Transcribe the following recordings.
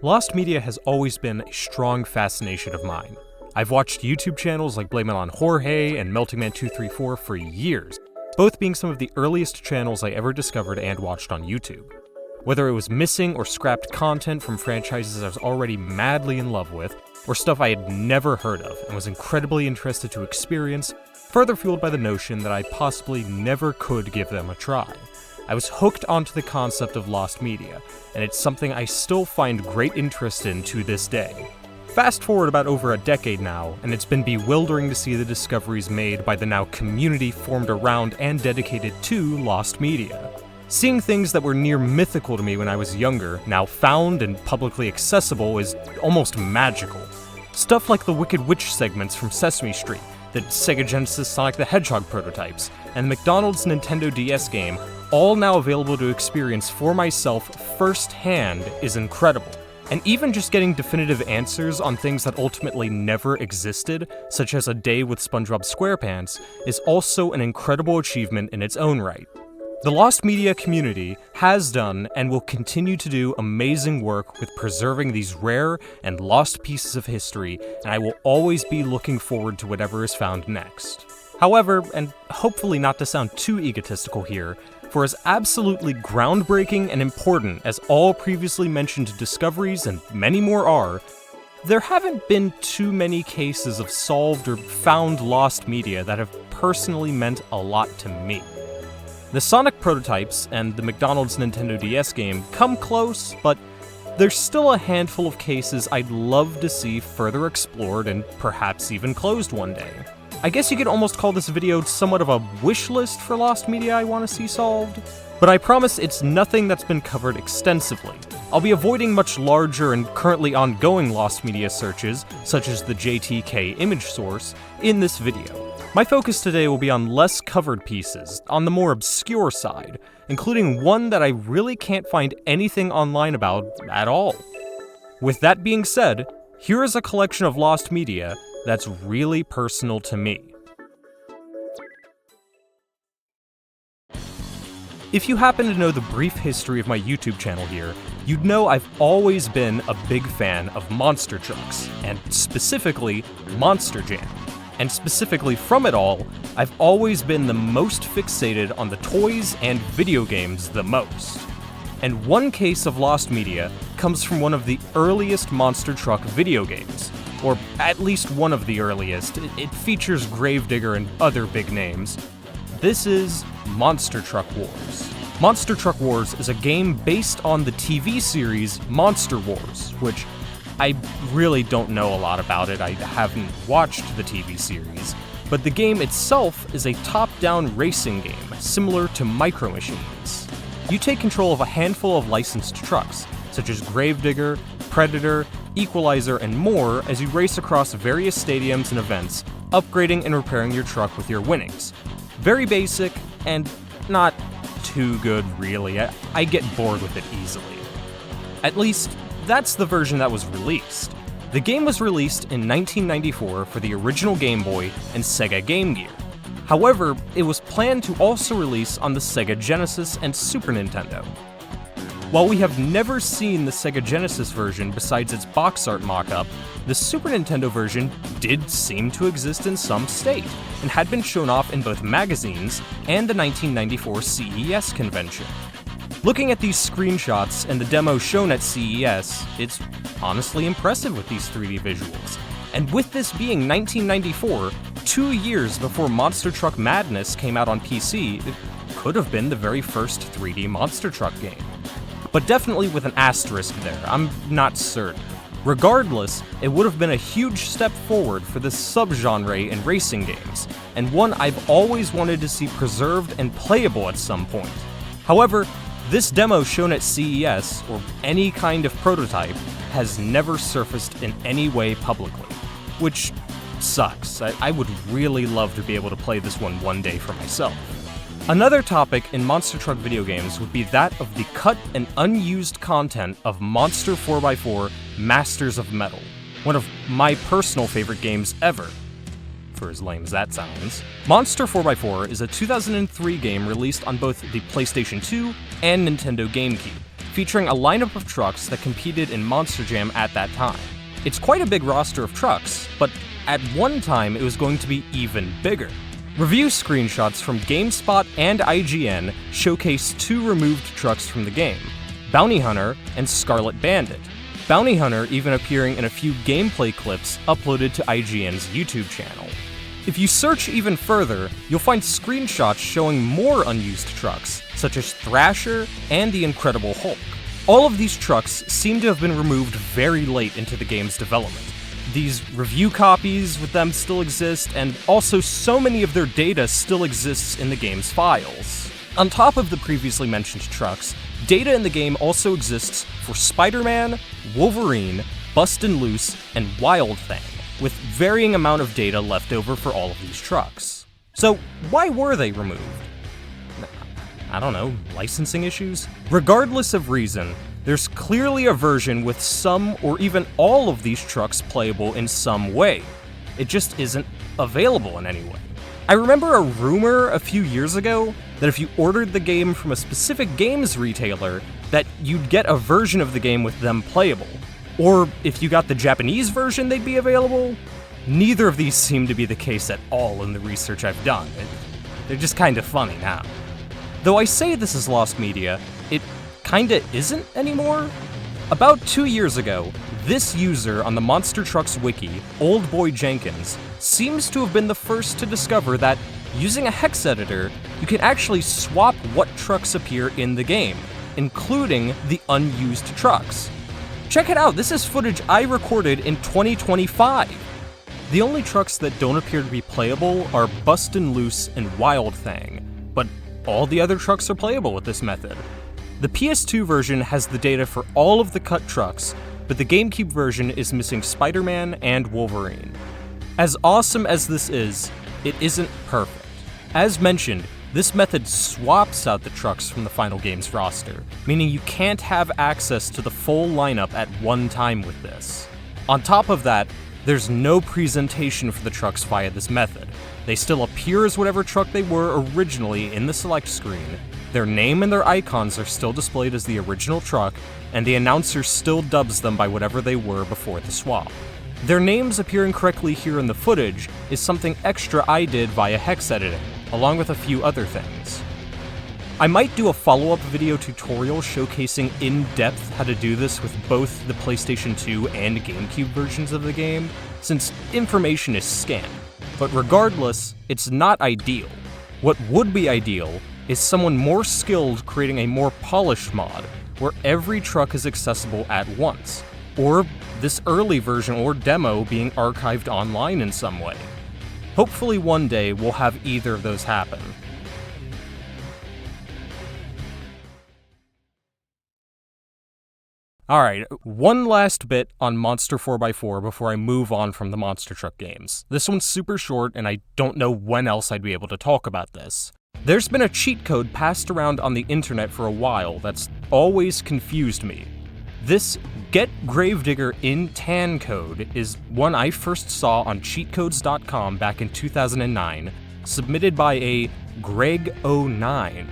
Lost media has always been a strong fascination of mine. I've watched YouTube channels like Blame It on Jorge and MeltingMan234 for years, both being some of the earliest channels I ever discovered and watched on YouTube. Whether it was missing or scrapped content from franchises I was already madly in love with, or stuff I had never heard of and was incredibly interested to experience, further fueled by the notion that I possibly never could give them a try. I was hooked onto the concept of lost media, and it's something I still find great interest in to this day. Fast forward about over a decade now, and it's been bewildering to see the discoveries made by the now community formed around and dedicated to lost media. Seeing things that were near mythical to me when I was younger, now found and publicly accessible, is almost magical. Stuff like the Wicked Witch segments from Sesame Street, the Sega Genesis Sonic the Hedgehog prototypes, and the McDonald's Nintendo DS game, all now available to experience for myself firsthand, is incredible. And even just getting definitive answers on things that ultimately never existed, such as A Day with SpongeBob SquarePants, is also an incredible achievement in its own right. The lost media community has done and will continue to do amazing work with preserving these rare and lost pieces of history, and I will always be looking forward to whatever is found next. However, and hopefully not to sound too egotistical here, for as absolutely groundbreaking and important as all previously mentioned discoveries and many more are, there haven't been too many cases of solved or found lost media that have personally meant a lot to me. The Sonic prototypes and the McDonald's Nintendo DS game come close, but there's still a handful of cases I'd love to see further explored and perhaps even closed one day. I guess you could almost call this video somewhat of a wish list for lost media I want to see solved, but I promise it's nothing that's been covered extensively. I'll be avoiding much larger and currently ongoing lost media searches, such as the JTK image source, in this video. My focus today will be on less covered pieces, on the more obscure side, including one that I really can't find anything online about at all. With that being said, here is a collection of lost media that's really personal to me. If you happen to know the brief history of my YouTube channel here, you'd know I've always been a big fan of monster trucks, and specifically Monster Jam. And specifically from it all, I've always been the most fixated on the toys and video games the most. And one case of lost media comes from one of the earliest monster truck video games, or at least one of the earliest. It features Gravedigger and other big names. This is Monster Truck Wars. Monster Truck Wars is a game based on the TV series Monster Wars, which I really don't know a lot about it. I haven't watched the TV series, but the game itself is a top-down racing game, similar to Micro Machines. You take control of a handful of licensed trucks, such as Gravedigger, Predator, Equalizer, and more as you race across various stadiums and events, upgrading and repairing your truck with your winnings. Very basic, and not too good, really. I get bored with it easily. At least, that's the version that was released. The game was released in 1994 for the original Game Boy and Sega Game Gear. However, it was planned to also release on the Sega Genesis and Super Nintendo. While we have never seen the Sega Genesis version besides its box art mock-up, the Super Nintendo version did seem to exist in some state, and had been shown off in both magazines and the 1994 CES convention. Looking at these screenshots and the demo shown at CES, it's honestly impressive with these 3D visuals. And with this being 1994, 2 years before Monster Truck Madness came out on PC, it could have been the very first 3D monster truck game. But definitely with an asterisk there, I'm not certain. Regardless, it would have been a huge step forward for this subgenre in racing games, and one I've always wanted to see preserved and playable at some point. However, this demo shown at CES, or any kind of prototype, has never surfaced in any way publicly, which sucks. I would really love to be able to play this one day for myself. Another topic in monster truck video games would be that of the cut and unused content of Monster 4x4 Masters of Metal, one of my personal favorite games ever. For as lame as that sounds. Monster 4x4 is a 2003 game released on both the PlayStation 2 and Nintendo GameCube, featuring a lineup of trucks that competed in Monster Jam at that time. It's quite a big roster of trucks, but at one time it was going to be even bigger. Review screenshots from GameSpot and IGN showcase 2 removed trucks from the game, Bounty Hunter and Scarlet Bandit. Bounty Hunter even appearing in a few gameplay clips uploaded to IGN's YouTube channel. If you search even further, you'll find screenshots showing more unused trucks, such as Thrasher and the Incredible Hulk. All of these trucks seem to have been removed very late into the game's development. These review copies with them still exist, and also so many of their data still exists in the game's files. On top of the previously mentioned trucks, data in the game also exists for Spider-Man, Wolverine, Bustin' Loose, and Wild Thing, with varying amount of data left over for all of these trucks. So why were they removed? I don't know, licensing issues? Regardless of reason, there's clearly a version with some or even all of these trucks playable in some way. It just isn't available in any way. I remember a rumor a few years ago that if you ordered the game from a specific games retailer, that you'd get a version of the game with them playable. Or if you got the Japanese version, they'd be available. Neither of these seem to be the case at all in the research I've done. They're just kinda funny now. Though I say this is lost media, it kinda isn't anymore. About 2 years ago, this user on the Monster Trucks wiki, Old Boy Jenkins, seems to have been the first to discover that using a hex editor, you can actually swap what trucks appear in the game, including the unused trucks. Check it out, this is footage I recorded in 2025. The only trucks that don't appear to be playable are Bustin' Loose and Wild Thing, but all the other trucks are playable with this method. The PS2 version has the data for all of the cut trucks, but the GameCube version is missing Spider-Man and Wolverine. As awesome as this is, it isn't perfect. As mentioned, this method swaps out the trucks from the final game's roster, meaning you can't have access to the full lineup at one time with this. On top of that, there's no presentation for the trucks via this method. They still appear as whatever truck they were originally in the select screen, their name and their icons are still displayed as the original truck, and the announcer still dubs them by whatever they were before the swap. Their names appearing correctly here in the footage is something extra I did via hex editing, along with a few other things. I might do a follow-up video tutorial showcasing in-depth how to do this with both the PlayStation 2 and GameCube versions of the game, since information is scant. But regardless, it's not ideal. What would be ideal is someone more skilled creating a more polished mod, where every truck is accessible at once, or this early version or demo being archived online in some way. Hopefully one day we'll have either of those happen. Alright, one last bit on Monster 4x4 before I move on from the Monster Truck games. This one's super short, and I don't know when else I'd be able to talk about this. There's been a cheat code passed around on the internet for a while that's always confused me. This Get Gravedigger in Tan code is one I first saw on cheatcodes.com back in 2009, submitted by a Greg09.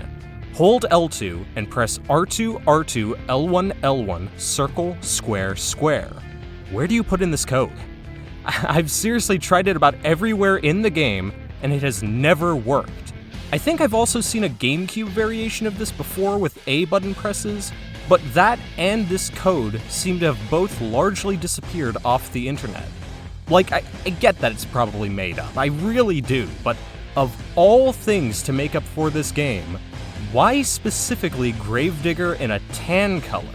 Hold L2 and press R2, R2, L1, L1, circle, square, square. Where do you put in this code? I've seriously tried it about everywhere in the game, and it has never worked. I think I've also seen a GameCube variation of this before with A button presses, but that and this code seem to have both largely disappeared off the internet. Like, I get that it's probably made up, I really do, but of all things to make up for this game, why specifically Gravedigger in a tan color?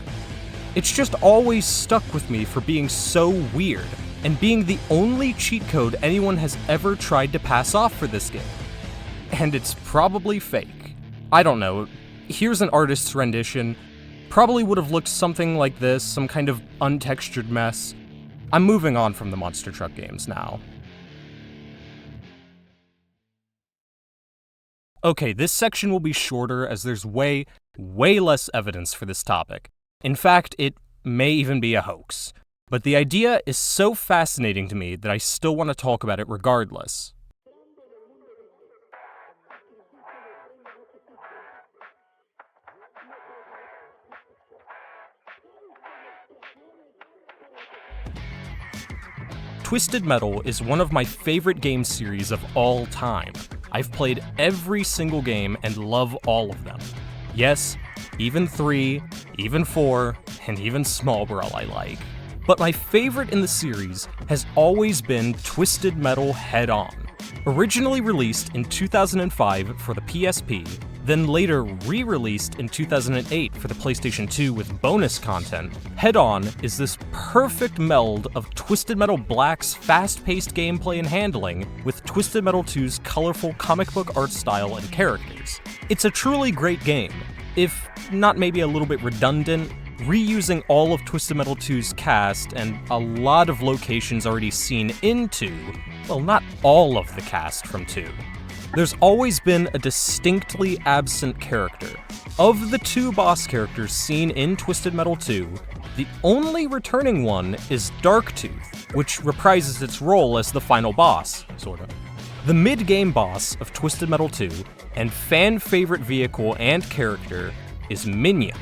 It's just always stuck with me for being so weird, and being the only cheat code anyone has ever tried to pass off for this game. And it's probably fake. I don't know, here's an artist's rendition. Probably would have looked something like this, some kind of untextured mess. I'm moving on from the Monster Truck games now. Okay, this section will be shorter as there's way less evidence for this topic. In fact, it may even be a hoax. But the idea is so fascinating to me that I still want to talk about it regardless. Twisted Metal is one of my favorite game series of all time. I've played every single game and love all of them. Yes, even 3, even 4, and even Small Brawl I like. But my favorite in the series has always been Twisted Metal Head-On. Originally released in 2005 for the PSP, then later re-released in 2008 for the PlayStation 2 with bonus content, Head-On is this perfect meld of Twisted Metal Black's fast-paced gameplay and handling with Twisted Metal 2's colorful comic book art style and characters. It's a truly great game, if not maybe a little bit redundant, reusing all of Twisted Metal 2's cast and a lot of locations already seen in 2, well, not all of the cast from 2. There's always been a distinctly absent character. Of the 2 boss characters seen in Twisted Metal 2, the only returning one is Darktooth, which reprises its role as the final boss, sorta. The mid-game boss of Twisted Metal 2, and fan-favorite vehicle and character, is Minion,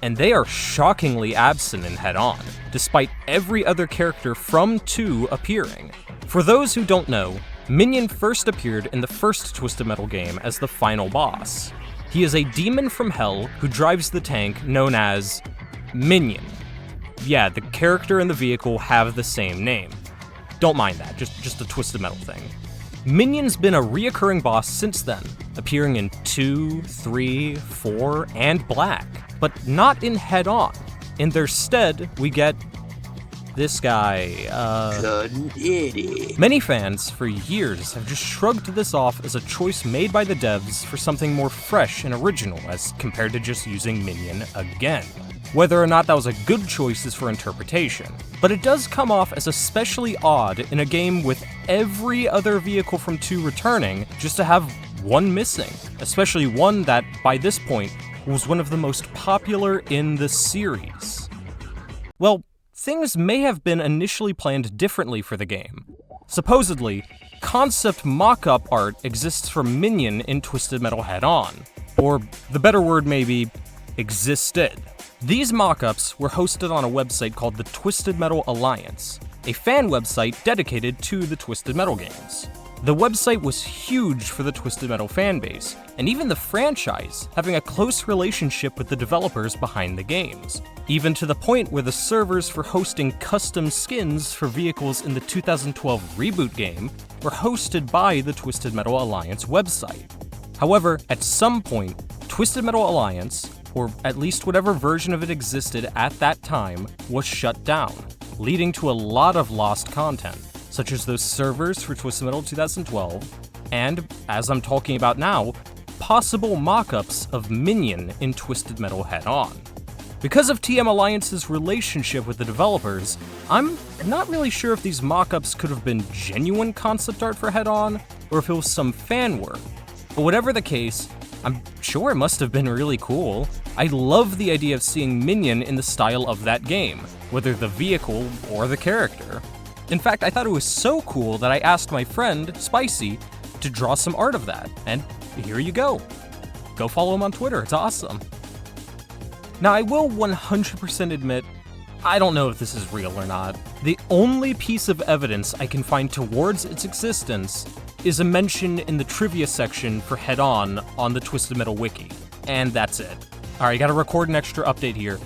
and they are shockingly absent in Head-On, despite every other character from 2 appearing. For those who don't know, Minion first appeared in the first Twisted Metal game as the final boss. He is a demon from hell who drives the tank known as Minion. Yeah, the character and the vehicle have the same name. Don't mind that, just a Twisted Metal thing. Minion's been a reoccurring boss since then, appearing in 2, 3, 4, and Black, but not in Head-On. In their stead, we get this guy, Couldn't hit it. Many fans, for years, have just shrugged this off as a choice made by the devs for something more fresh and original as compared to just using Minion again. Whether or not that was a good choice is for interpretation, but it does come off as especially odd in a game with every other vehicle from 2 returning just to have one missing, especially one that, by this point, was one of the most popular in the series. Well, things may have been initially planned differently for the game. Supposedly, concept mock-up art exists for Minion in Twisted Metal Head-On, or the better word may be, existed. These mock-ups were hosted on a website called the Twisted Metal Alliance, a fan website dedicated to the Twisted Metal games. The website was huge for the Twisted Metal fanbase, and even the franchise, having a close relationship with the developers behind the games, even to the point where the servers for hosting custom skins for vehicles in the 2012 reboot game were hosted by the Twisted Metal Alliance website. However, at some point, Twisted Metal Alliance, or at least whatever version of it existed at that time, was shut down, leading to a lot of lost content, such as those servers for Twisted Metal 2012, and, as I'm talking about now, possible mock-ups of Minion in Twisted Metal Head-On. Because of TM Alliance's relationship with the developers, I'm not really sure if these mock-ups could have been genuine concept art for Head-On, or if it was some fan work. But whatever the case, I'm sure it must have been really cool. I love the idea of seeing Minion in the style of that game, whether the vehicle or the character. In fact, I thought it was so cool that I asked my friend, Spicy, to draw some art of that, and here you go. Go follow him on Twitter, it's awesome. Now, I will 100% admit, I don't know if this is real or not. The only piece of evidence I can find towards its existence is a mention in the trivia section for Head-On the Twisted Metal Wiki, and that's it. Alright, gotta record an extra update here.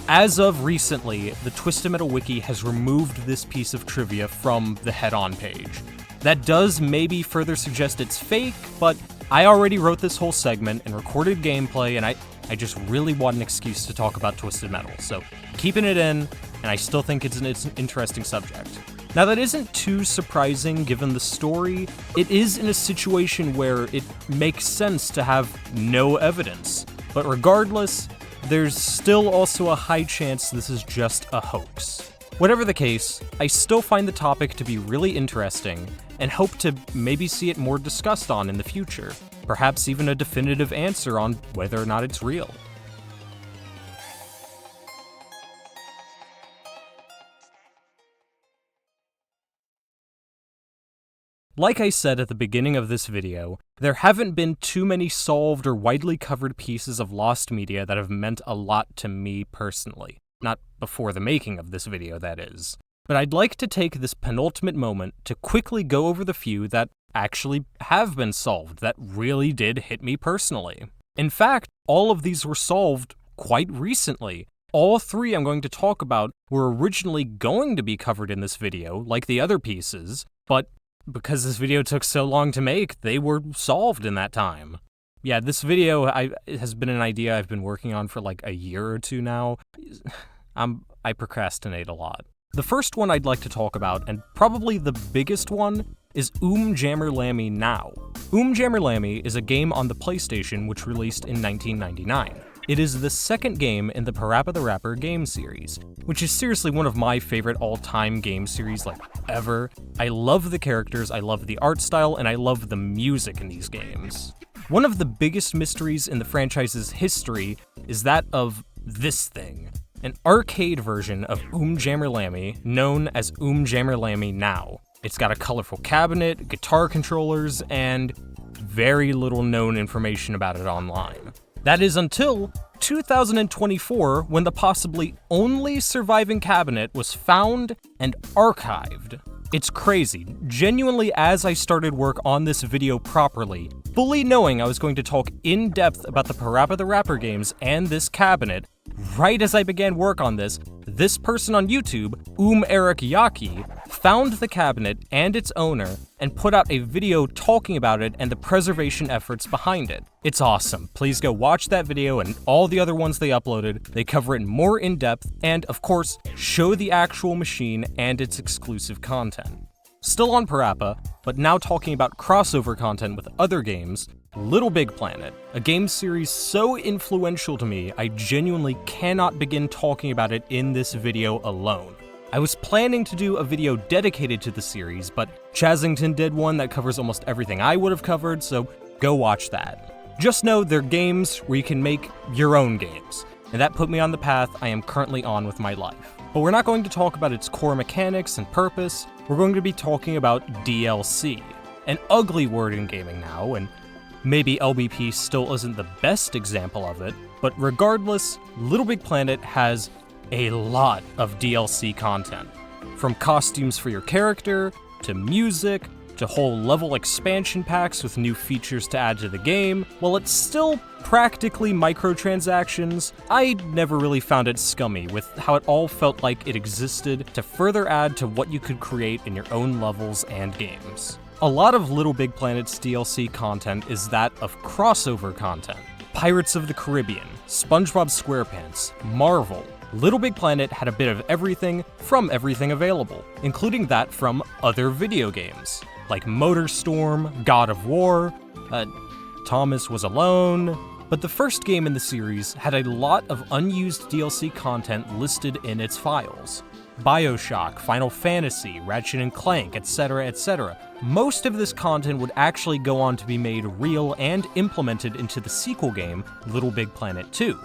As of recently, the Twisted Metal Wiki has removed this piece of trivia from the Head-On page. That does maybe further suggest it's fake, but I already wrote this whole segment and recorded gameplay, and I just really want an excuse to talk about Twisted Metal, so keeping it in, and I still think it's an interesting subject. Now, that isn't too surprising given the story. It is in a situation where it makes sense to have no evidence, but regardless, there's still also a high chance this is just a hoax. Whatever the case, I still find the topic to be really interesting, and hope to maybe see it more discussed on in the future. Perhaps even a definitive answer on whether or not it's real. Like I said at the beginning of this video, there haven't been too many solved or widely covered pieces of lost media that have meant a lot to me personally. Not before the making of this video, that is. but I'd like to take this penultimate moment to quickly go over the few that actually have been solved that really did hit me personally. In fact, all of these were solved quite recently. All three I'm going to talk about were originally going to be covered in this video, like the other pieces, but because this video took so long to make, they were solved in that time. Yeah, this video has been an idea I've been working on for like a year or two now. I procrastinate a lot. The first one I'd like to talk about, and probably the biggest one, is Jammerlammy Now. Jammerlammy is a game on the PlayStation which released in 1999. It is the second game in the Parappa the Rapper game series, which is seriously one of my favorite all-time game series like ever. I love the characters, I love the art style, and I love the music in these games. One of the biggest mysteries in the franchise's history is that of this thing, an arcade version of Jammerlammy known as Jammerlammy Now. It's got a colorful cabinet, guitar controllers, and very little known information about it online. That is until 2024, when the possibly only surviving cabinet was found and archived. It's crazy. Genuinely, as I started work on this video properly, fully knowing I was going to talk in depth about the Parappa the Rapper games and this cabinet, right as I began work on this person on YouTube, Eric Yaki, found the cabinet and its owner and put out a video talking about it and the preservation efforts behind it. It's awesome. Please go watch that video and all the other ones they uploaded. They cover it more in depth and, of course, show the actual machine and its exclusive content. Still on Parappa, but now talking about crossover content with other games, Little Big Planet, a game series so influential to me, I genuinely cannot begin talking about it in this video alone. I was planning to do a video dedicated to the series, but Chazington did one that covers almost everything I would have covered, so go watch that. Just know they're games where you can make your own games, and that put me on the path I am currently on with my life. But we're not going to talk about its core mechanics and purpose, we're going to be talking about DLC, an ugly word in gaming now, and maybe LBP still isn't the best example of it, but regardless, Little Big Planet has a lot of DLC content. From costumes for your character, to music, to whole level expansion packs with new features to add to the game. While it's still practically microtransactions, I never really found it scummy with how it all felt like it existed to further add to what you could create in your own levels and games. A lot of Little Big Planet's DLC content is that of crossover content. Pirates of the Caribbean, SpongeBob SquarePants, Marvel. Little Big Planet had a bit of everything from everything available, including that from other video games, like MotorStorm, God of War, Thomas Was Alone. But the first game in the series had a lot of unused DLC content listed in its files. BioShock, Final Fantasy, Ratchet & Clank, etc., etc. Most of this content would actually go on to be made real and implemented into the sequel game, Little Big Planet 2.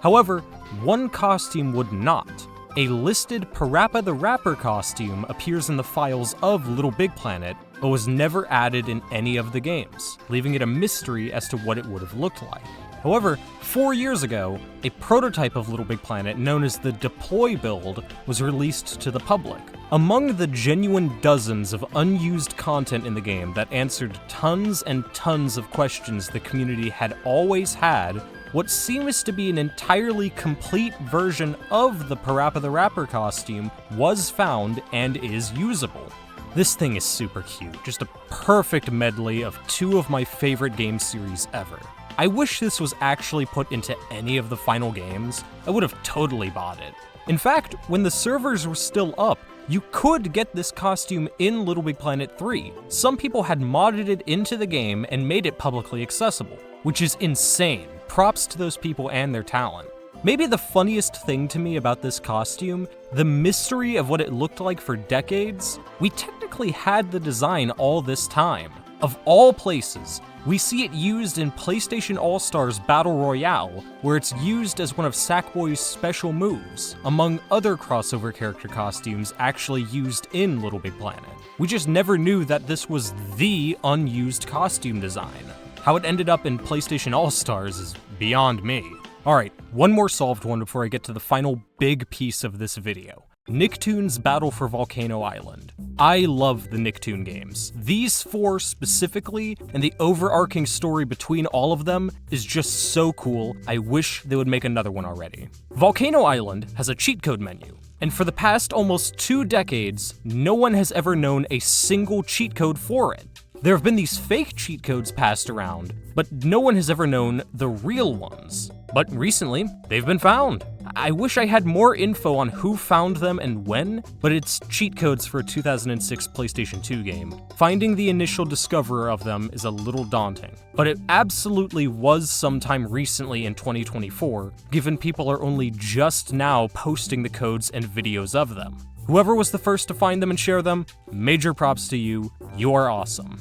However, one costume would not. A listed Parappa the Rapper costume appears in the files of Little Big Planet, but was never added in any of the games, leaving it a mystery as to what it would have looked like. However, 4 years ago, a prototype of Little Big Planet known as the Deploy build was released to the public. Among the genuine dozens of unused content in the game that answered tons and tons of questions the community had always had, what seems to be an entirely complete version of the Parappa the Rapper costume was found and is usable. This thing is super cute, just a perfect medley of two of my favorite game series ever. I wish this was actually put into any of the final games. I would have totally bought it. In fact, when the servers were still up, you could get this costume in Little Big Planet 3. Some people had modded it into the game and made it publicly accessible, which is insane. Props to those people and their talent. Maybe the funniest thing to me about this costume, the mystery of what it looked like for decades, we technically had the design all this time. Of all places, we see it used in PlayStation All-Stars Battle Royale, where it's used as one of Sackboy's special moves, among other crossover character costumes actually used in Little Big Planet. We just never knew that this was the unused costume design. How it ended up in PlayStation All-Stars is beyond me. Alright, one more solved one before I get to the final big piece of this video. Nicktoons Battle for Volcano Island. I love the Nicktoon games. These 4 specifically, and the overarching story between all of them is just so cool. I wish they would make another one already. Volcano Island has a cheat code menu, and for the past almost 2 decades, no one has ever known a single cheat code for it. There have been these fake cheat codes passed around, but no one has ever known the real ones. But recently, they've been found. I wish I had more info on who found them and when, but it's cheat codes for a 2006 PlayStation 2 game. Finding the initial discoverer of them is a little daunting, but it absolutely was sometime recently in 2024, given people are only just now posting the codes and videos of them. Whoever was the first to find them and share them, major props to you. You are awesome.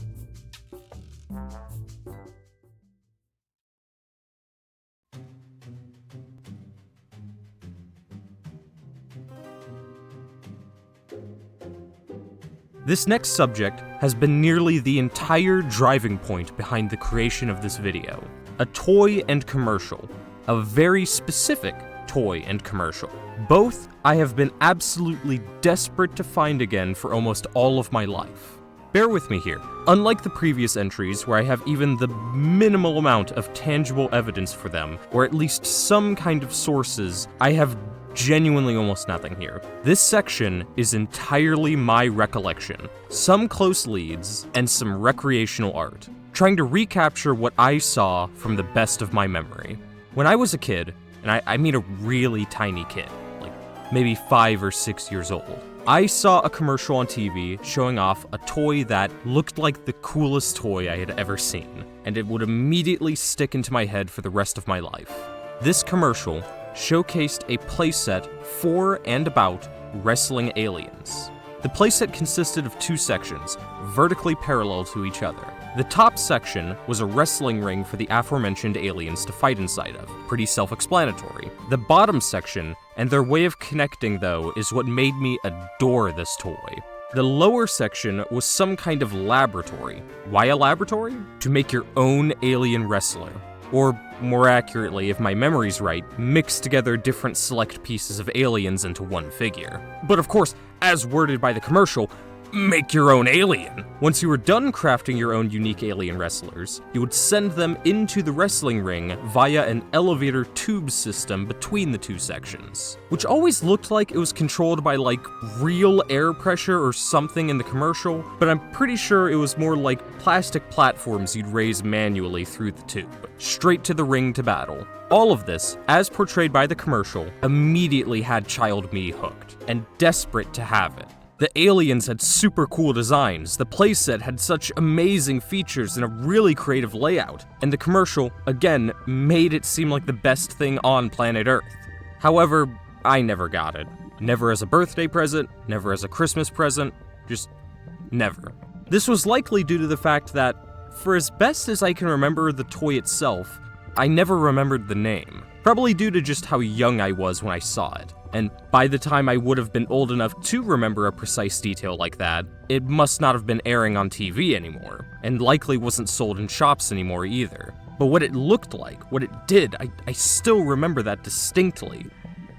This next subject has been nearly the entire driving point behind the creation of this video. A toy and commercial. A very specific toy and commercial. Both I have been absolutely desperate to find again for almost all of my life. Bear with me here. Unlike the previous entries, where I have even the minimal amount of tangible evidence for them, or at least some kind of sources, I have genuinely almost nothing here. This section is entirely my recollection, some close leads, and some recreational art, trying to recapture what I saw from the best of my memory. When I was a kid, and I mean a really tiny kid, like maybe 5 or 6 years old, I saw a commercial on TV showing off a toy that looked like the coolest toy I had ever seen, and it would immediately stick into my head for the rest of my life. This commercial showcased a playset for and about wrestling aliens. The playset consisted of 2 sections, vertically parallel to each other. The top section was a wrestling ring for the aforementioned aliens to fight inside of, pretty self-explanatory. The bottom section, and their way of connecting though, is what made me adore this toy. The lower section was some kind of laboratory. Why a laboratory? To make your own alien wrestler. Or, more accurately, if my memory's right, mix together different select pieces of aliens into one figure. But of course, as worded by the commercial, make your own alien. Once you were done crafting your own unique alien wrestlers, you would send them into the wrestling ring via an elevator tube system between the 2 sections, which always looked like it was controlled by like real air pressure or something in the commercial, but I'm pretty sure it was more like plastic platforms you'd raise manually through the tube, straight to the ring to battle. All of this, as portrayed by the commercial, immediately had child me hooked, and desperate to have it. The aliens had super cool designs, the playset had such amazing features and a really creative layout, and the commercial, again, made it seem like the best thing on planet Earth. However, I never got it. Never as a birthday present, never as a Christmas present, just never. This was likely due to the fact that, for as best as I can remember the toy itself, I never remembered the name. Probably due to just how young I was when I saw it. And by the time I would have been old enough to remember a precise detail like that, it must not have been airing on TV anymore, and likely wasn't sold in shops anymore either. But what it looked like, what it did, I still remember that distinctly.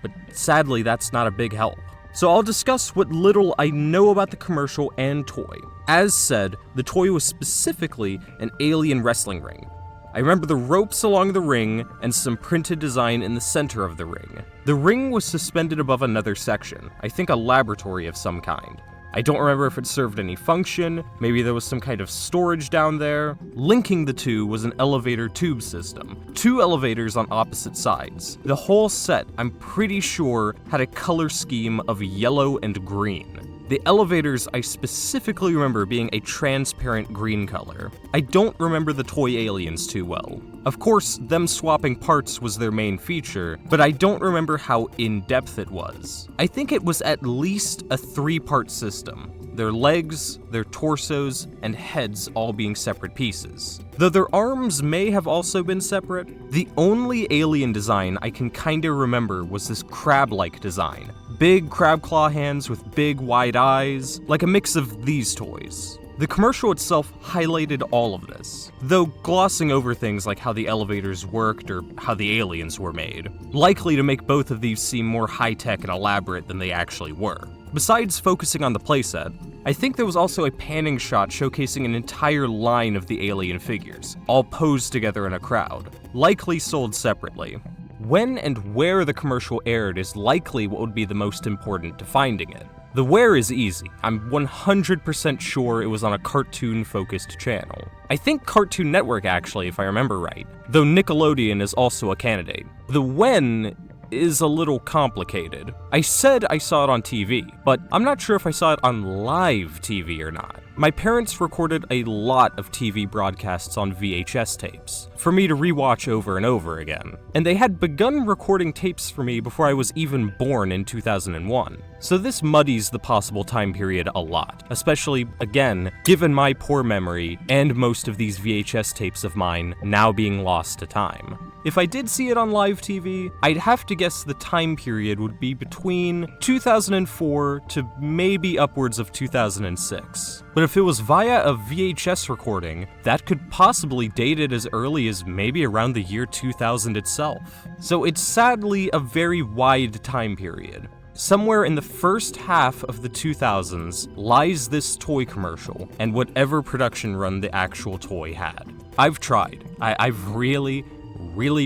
But sadly, that's not a big help. So I'll discuss what little I know about the commercial and toy. As said, the toy was specifically an alien wrestling ring. I remember the ropes along the ring and some printed design in the center of the ring. The ring was suspended above another section, I think a laboratory of some kind. I don't remember if it served any function, maybe there was some kind of storage down there. Linking the 2 was an elevator tube system, 2 elevators on opposite sides. The whole set, I'm pretty sure, had a color scheme of yellow and green. The elevators I specifically remember being a transparent green color. I don't remember the toy aliens too well. Of course, them swapping parts was their main feature, but I don't remember how in-depth it was. I think it was at least a 3-part system. Their legs, their torsos, and heads all being separate pieces. Though their arms may have also been separate, the only alien design I can kinda remember was this crab-like design. Big crab claw hands with big wide eyes, like a mix of these toys. The commercial itself highlighted all of this, though glossing over things like how the elevators worked or how the aliens were made, likely to make both of these seem more high-tech and elaborate than they actually were. Besides focusing on the playset, I think there was also a panning shot showcasing an entire line of the alien figures, all posed together in a crowd, likely sold separately. When and where the commercial aired is likely what would be the most important to finding it. The where is easy. I'm 100% sure it was on a cartoon-focused channel. I think Cartoon Network actually, if I remember right, though Nickelodeon is also a candidate. The when is a little complicated. I said I saw it on TV, but I'm not sure if I saw it on live TV or not. My parents recorded a lot of TV broadcasts on VHS tapes, for me to rewatch over and over again, and they had begun recording tapes for me before I was even born in 2001. So this muddies the possible time period a lot, especially, again, given my poor memory and most of these VHS tapes of mine now being lost to time. If I did see it on live TV, I'd have to guess the time period would be between 2004 to maybe upwards of 2006. But if it was via a VHS recording, that could possibly date it as early as maybe around the year 2000 itself. So it's sadly a very wide time period. Somewhere in the first half of the 2000s lies this toy commercial and whatever production run the actual toy had. I've tried. I've really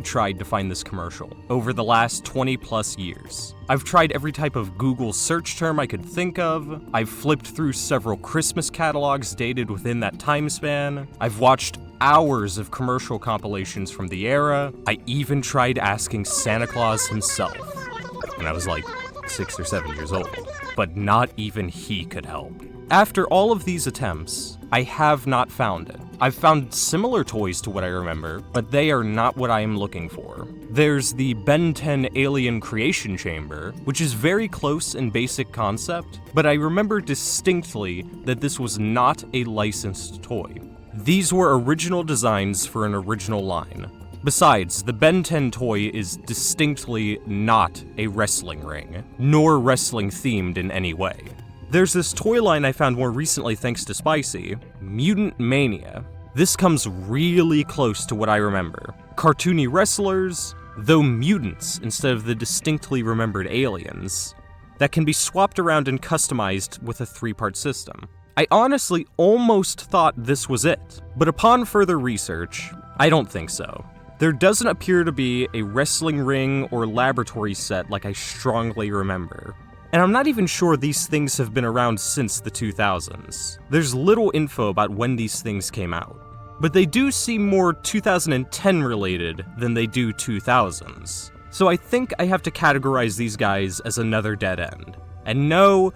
tried to find this commercial over the last 20 plus years. I've tried every type of Google search term I could think of. I've flipped through several Christmas catalogs dated within that time span. I've watched hours of commercial compilations from the era. I even tried asking Santa Claus himself when I was like 6 or 7 years old, but not even he could help. After all of these attempts, I have not found it. I've found similar toys to what I remember, but they are not what I am looking for. There's the Ben 10 Alien Creation Chamber, which is very close in basic concept, but I remember distinctly that this was not a licensed toy. These were original designs for an original line. Besides, the Ben 10 toy is distinctly not a wrestling ring, nor wrestling themed in any way. There's this toy line I found more recently thanks to Spicy, Mutant Mania. This comes really close to what I remember. Cartoony wrestlers, though mutants instead of the distinctly remembered aliens, that can be swapped around and customized with a 3-part system. I honestly almost thought this was it, but upon further research, I don't think so. There doesn't appear to be a wrestling ring or laboratory set like I strongly remember. And I'm not even sure these things have been around since the 2000s. There's little info about when these things came out. But they do seem more 2010 related than they do 2000s. So I think I have to categorize these guys as another dead end. And no,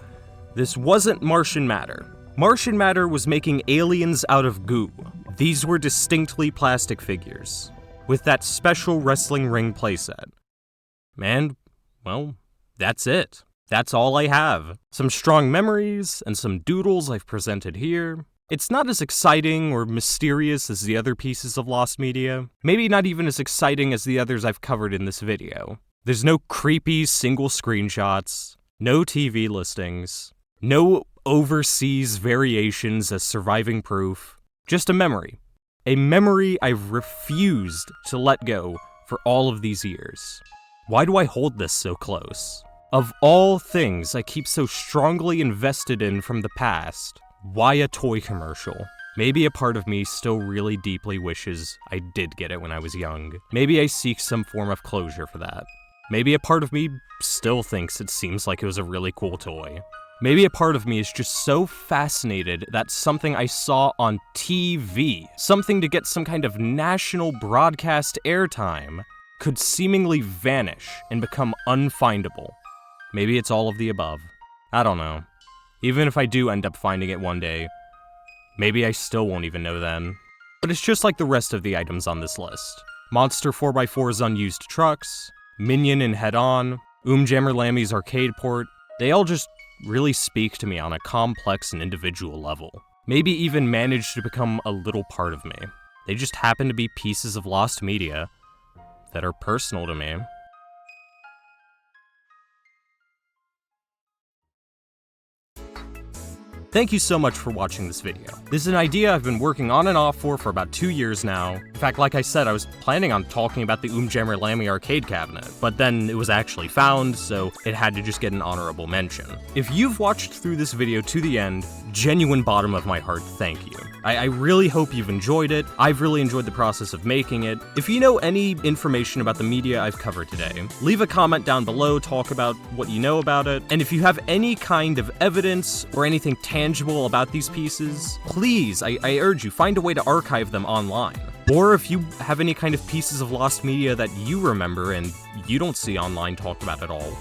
this wasn't Martian Matter. Martian Matter was making aliens out of goo. These were distinctly plastic figures, with that special wrestling ring playset. And, well, that's it. That's all I have. Some strong memories and some doodles I've presented here. It's not as exciting or mysterious as the other pieces of lost media. Maybe not even as exciting as the others I've covered in this video. There's no creepy single screenshots, no TV listings, no overseas variations as surviving proof. Just a memory. A memory I've refused to let go for all of these years. Why do I hold this so close? Of all things I keep so strongly invested in from the past, why a toy commercial? Maybe a part of me still really deeply wishes I did get it when I was young. Maybe I seek some form of closure for that. Maybe a part of me still thinks it seems like it was a really cool toy. Maybe a part of me is just so fascinated that something I saw on TV, something to get some kind of national broadcast airtime, could seemingly vanish and become unfindable. Maybe it's all of the above. I don't know. Even if I do end up finding it one day, maybe I still won't even know then. But it's just like the rest of the items on this list. Monster 4x4's unused trucks, Minion and Head-On, Jammer Lammy's arcade port, they all just really speak to me on a complex and individual level. Maybe even manage to become a little part of me. They just happen to be pieces of lost media that are personal to me. Thank you so much for watching this video. This is an idea I've been working on and off for about 2 years now. In fact, like I said, I was planning on talking about the Jammer Lammy arcade cabinet, but then it was actually found, so it had to just get an honorable mention. If you've watched through this video to the end, genuine bottom of my heart, thank you. I really hope you've enjoyed it. I've really enjoyed the process of making it. If you know any information about the media I've covered today, leave a comment down below, talk about what you know about it, and if you have any kind of evidence or anything tangible about these pieces, please, I urge you, find a way to archive them online. Or if you have any kind of pieces of lost media that you remember and you don't see online talked about at all,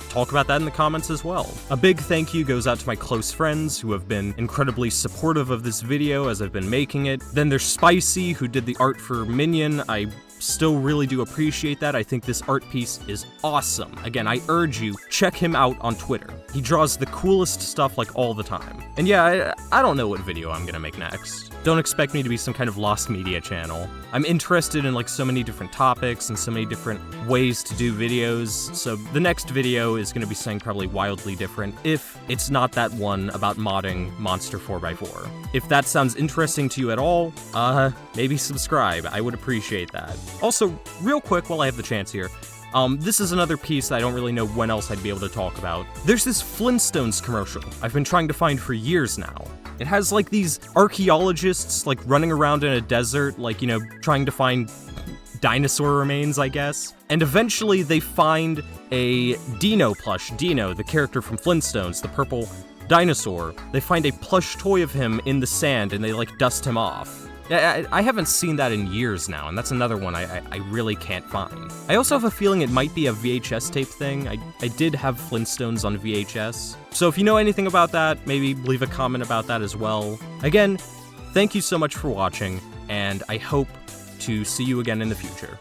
talk about that in the comments as well. A big thank you goes out to my close friends who have been incredibly supportive of this video as I've been making it. Then there's Spicy, who did the art for Minion. I still really do appreciate that. I think this art piece is awesome. Again, I urge you, check him out on Twitter. He draws the coolest stuff like all the time. And yeah, I don't know what video I'm gonna make next. Don't expect me to be some kind of lost media channel. I'm interested in like so many different topics and so many different ways to do videos, so the next video is gonna be something probably wildly different if it's not that one about modding Monster 4x4. If that sounds interesting to you at all, maybe subscribe. I would appreciate that. Also, real quick while I have the chance here, this is another piece that I don't really know when else I'd be able to talk about. There's this Flintstones commercial I've been trying to find for years now. It has like these archaeologists like running around in a desert, like, you know, trying to find dinosaur remains, I guess. And eventually they find a Dino plush, Dino, the character from Flintstones, the purple dinosaur. They find a plush toy of him in the sand and they like dust him off. I haven't seen that in years now, and that's another one I really can't find. I also have a feeling it might be a VHS tape thing. I did have Flintstones on VHS. So if you know anything about that, maybe leave a comment about that as well. Again, thank you so much for watching, and I hope to see you again in the future.